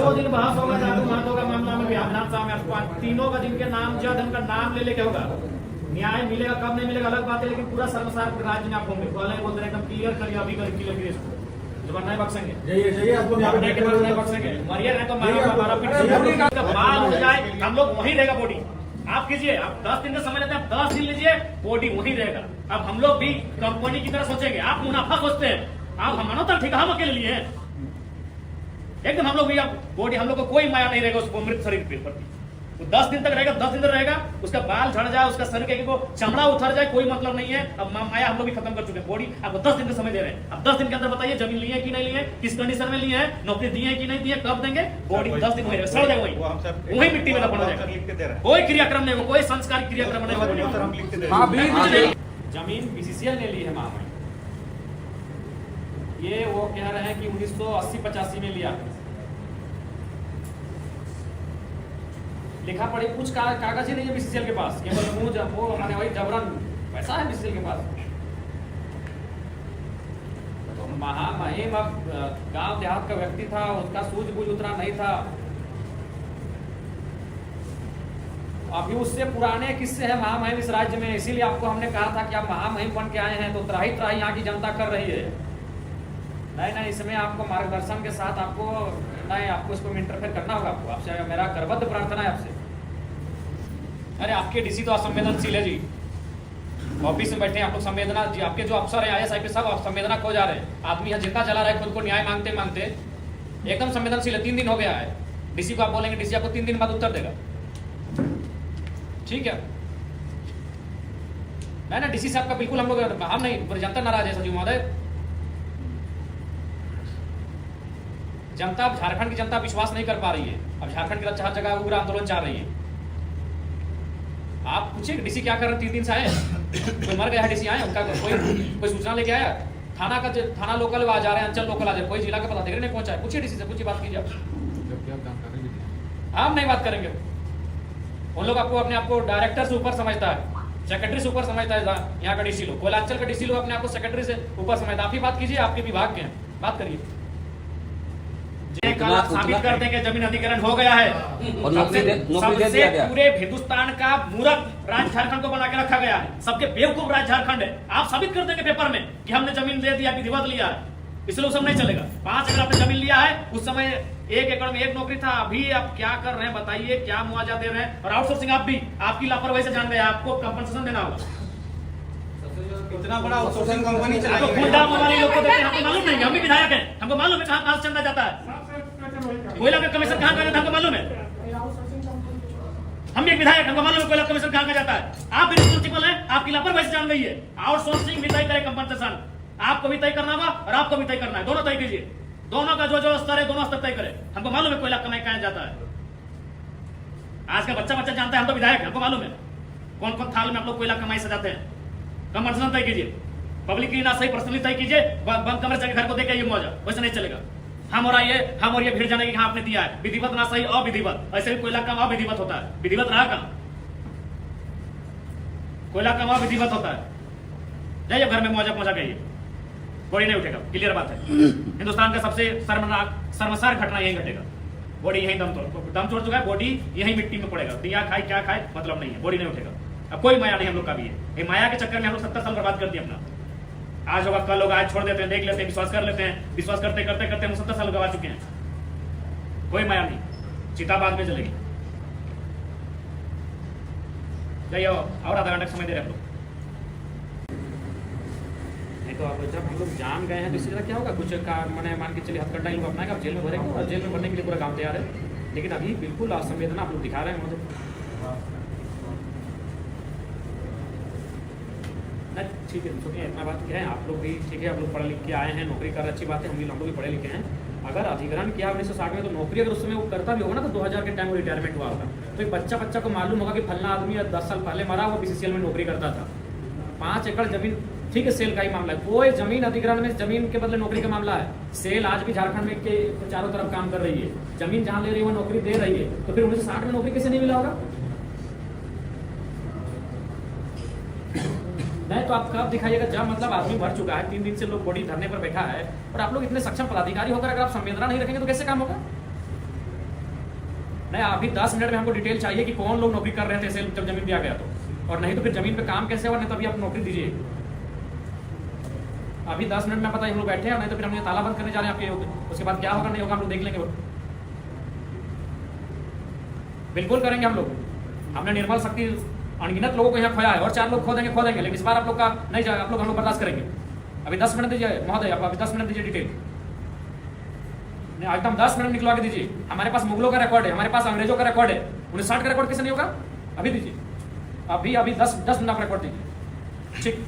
2 दिन बहस होगा, जादू महतो का मामला में विधानसभा में तीनों का जिनके नाम जद उनका नाम ले लेके होगा। न्याय मिलेगा कब नहीं मिलेगा अलग बात है, लेकिन पूरा सर्वसार राज्य में आप होंगे पहले बोल रहे हैं एकदम क्लियर करिए, अभी कर क्लियर करिए इसको जब नहीं बख्शेंगे। जाइए आपको यहाँ पे नहीं बख्शेंगे, मरिए नहीं तो बाल हो जाए हम लोग वहीं रहेगा बॉडी। आप कीजिए, आप 10 दिन का समय लेते हैं, आप 10 दिन लीजिए, बॉडी वहीं रहेगा। अब हम लोग भी कंपनी की तरह सोचेंगे, आप मुनाफा सोचते हैं, आप हमारा तो ठीक हम अकेले लिए हैं एकदम। हम लोग भी अब बॉडी, हम लोग को कोई माया नहीं रहेगा उसको मृत शरीर के प्रति। वो 10 दिन तक रहेगा, 10 दिन तक रहेगा, उसका बाल झड़ जाए, उसका शरीर के चमड़ा उतर जाए, कोई मतलब नहीं है। अब माया हम लोग भी खत्म कर चुके हैं। बॉडी आपको 10 दिन का समय दे रहे हैं। अब 10 दिन के अंदर बताइए जमीन लिए कि नहीं लिए, किस कंडीशन में लिए हैं, नौकरी दिए कि नहीं दिए, कब देंगे। बॉडी 10 दिन वही सड़ जाएगा, वही मिट्टी में दफन हो जाएगा। कोई क्रियाक्रम नहीं होगा, कोई संस्कार क्रियाक्रम नहीं होगा। जमीन बीसीसीएल ने ली है महामहिम, ये वो कह रहे हैं कि 1980-85 में लिया, लिखा पढ़ी कुछ कागज ही नहीं है बीसीसीएल के पास, केवल वो आने वाली जबरन पैसा है बीसीसीएल के पास। तो महामहिम अब गांव देहात का व्यक्ति था, उसका सूझबूझ उतना नहीं था। अभी उससे पुराने किस्से हैं महामहिम इस राज्य में, इसीलिए आपको हमने कहा था कि आप महामहिम बन के आए हैं तो त्राही त्राही यहाँ की जनता कर रही है। नहीं, इसमें आपको मार्गदर्शन के साथ आपको इसको इंटरफेयर करना होगा। आपसे मेरा करबद्ध प्रार्थना है आपसे। अरे आपके डीसी तो असंवेदनशील है जी, ऑफिस में बैठे हैं आप लोग संवेदना जी, आपके जो अफसर है IAS IPS सब संवेदना खो जा रहे हैं। आदमी यहाँ जितना चला रहा है खुद को न्याय मांगते मांगते एकदम संवेदनशील है। 3 दिन हो गया है, डीसी को आप बोलेंगे, डीसी आपको 3 दिन बाद उत्तर देगा। ठीक है ना, डीसी से आपका बिल्कुल हम लोग हम नहीं, जनता नाराज है सचिव महोदय। जनता, अब झारखंड की जनता विश्वास नहीं कर पा रही है। अब झारखंड की हर जगह उग्र आंदोलन चल रही है। आप पूछिए डीसी क्या कर रहे हैं, 3 दिन से आए, कोई मर गया है डीसी आए, उनका कोई सूचना लेके आया, थाना लोकल आ जा रहे हैं, अंचल लोकल आ जा रहे हैं, कोई जिला का पदाधिकारी नहीं पहुंचा है। पूछिए डीसी से, पूछिए, बात कीजिए। हम नहीं बात करेंगे, उन लोग आपको अपने आपको डायरेक्टर से ऊपर समझता है, सेक्रेटरी से ऊपर समझता है। यहाँ का डीसी लोग, कोयलांचल का डीसी लोग अपने आपको सेक्रेटरी से ऊपर समझता है। आप ही बात कीजिए, आपके विभाग के हैं, बात करिए। साबित कर देंगे जमीन अधिग्रहण हो गया है और सबसे पूरे हिंदुस्तान का मूर्ख राज्य झारखंड को बना के रखा गया है। सबके बेवकूफ राज्य झारखंड है। आप साबित कर देंगे पेपर में कि हमने जमीन दे दिया, विधिवत लिया है, इसलिए सब नहीं चलेगा। 5 एकड़ आपने जमीन लिया है, उस समय 1 एकड़ में 1 नौकरी था। अभी आप क्या कर रहे हैं बताइए, क्या मुआवजा दे रहे हैं। और आउटसोर्सिंग आप भी आपकी लापरवाही से जान गए, आपको कंपनसेशन देना होगा। इतना बड़ा आउटसोर्सिंग कंपनी चलाई है, लोग को देते हैं, हमको मालूम नहीं, हम भी विधायक हैं, हमको मालूम है कहाँ से चंदा जाता है, कोयला का कमीशन कहाँ का हमको मालूम है। हम भी एक विधायक, हमको मालूम है कोयला कमीशन कहाँ का जाता है। आप भी रिस्पॉन्सिबल है, आपकी लापरवाही से जान गई है। आउटसोर्सिंग भी तय करे, कंपनसेशन आपको भी तय करना होगा और आपको भी तय करना है, दोनों तय कीजिए। दोनों का जो स्तर है, दोनों स्तर तय करे। हमको मालूम है कोयला कमाई कहाँ जाता है, आज का बच्चा जानता है। हम तो विधायक, हमको मालूम है कौन कौन थाल में आप लोग कोयला कमाई से जाते हैं। कंपनसेशन तय कीजिए, पब्लिक की ना सही पर्सनली तय कीजिए। बंद कमरे से घर को देके ये मुआवजा, वैसे नहीं चलेगा। हम और ये भीड़ जाने की कहाँ आपने दिया है, विधिवत ना सही अविधिवत। ऐसे भी कोयला कम अविधिवत होता है, विधिवत रहा कहाँ, कोयला कम अविधिवत होता है। जाइए घर में मुआवजा पहुंचा के, बॉडी नहीं उठेगा, क्लियर बात है। हिंदुस्तान का सबसे शर्मसार घटना यही घटेगा। बॉडी यही दम तोड़ चुका है, बॉडी यही मिट्टी में पड़ेगा। दिया खाए क्या खाए मतलब नहीं है, बॉडी नहीं उठेगा। अब कोई माया नहीं हम लोग का भी है। ये माया के चक्कर में हम लोग 70 साल बर्बाद कर दिया अपना। आज होगा कल होगा, आज छोड़ देते हैं, देख लेते हैं, विश्वास कर लेते हैं। विश्वास करते करते करते हम 70 साल गवा चुके हैं। कोई माया नहीं, चिता बाद में चलेगी। जाइए और आधा घंटा समय दे रहे हैं हम लोग। नहीं तो अब जब हम लोग जान गए हैं तो इससे ज़्यादा क्या होगा। कुछ मैंने मान के चलिए हथकंडा लोग अपनाएगा, आप जेल में भरेंगे और जेल में भरने के लिए पूरा गाँव तैयार है। लेकिन अभी बिल्कुल असंवेदना आप लोग दिखा रहे हैं मुझे। ठीक है, सुनिए, इतना बात क्या है, आप लोग भी ठीक है, आप लोग पढ़े लिख के आए हैं, नौकरी कर रहे, अच्छी बात है। हम लोग भी पढ़े लिखे हैं। अगर अधिग्रहण किया 1960 में, तो नौकरी अगर उस समय वो करता भी होगा ना, तो 2000 के टाइम वो रिटायरमेंट हुआ होगा। तो एक बच्चा को मालूम होगा कि फलना आदमी 10 साल पहले मरा, वो बीसीसीएल में नौकरी करता था। 5 एकड़ जमीन, ठीक है, सेल का ही मामला है। कोई जमीन अधिग्रहण में जमीन के बदले नौकरी का मामला है। सेल आज भी झारखंड में के चारों तरफ काम कर रही है। जमीन जहाँ ले रही है वो नौकरी दे रही है, तो फिर 1960 में नौकरी कैसे नहीं मिला होगा। नहीं तो आप कब दिखाइएगा जब मतलब आदमी मर चुका है, 3 दिन से लोग बॉडी धरने पर बैठा है, और आप लोग इतने सक्षम पदाधिकारी होकर अगर आप संवेदना नहीं रखेंगे तो कैसे काम होगा। नहीं, अभी 10 मिनट में हमको डिटेल चाहिए कि कौन लोग नौकरी कर रहे थे जब जमीन दिया गया तो, और नहीं तो फिर जमीन पे काम कैसे हुआ, नहीं तो अभी आप नौकरी दीजिए। अभी 10 मिनट में पता है हम लोग बैठे हैं, नहीं तो फिर हम ये ताला बंद करने जा रहे हैं आपके, उसके बाद क्या होगा नहीं होगा हम लोग देख लेंगे। बिल्कुल करेंगे हम लोग। हमने निर्मल शक्ति अनगिनत लोगों को यहाँ खोया है और 4 लोग खो देंगे, लेकिन इस बार आप लोग का नहीं जाएगा, आप लोग हम लोग बर्दाश्त करेंगे। अभी 10 मिनट दीजिए महोदय, आप अभी 10 मिनट दीजिए डिटेल, नहीं एकदम 10 मिनट निकलवा के दीजिए। हमारे पास मुगलों का रिकॉर्ड है, हमारे पास अंग्रेजों का रिकॉर्ड है, 1960 का रिकॉर्ड कैसे नहीं होगा? अभी दीजिए, अभी 10 मिनट आप रिकॉर्ड दीजिए। ठीक।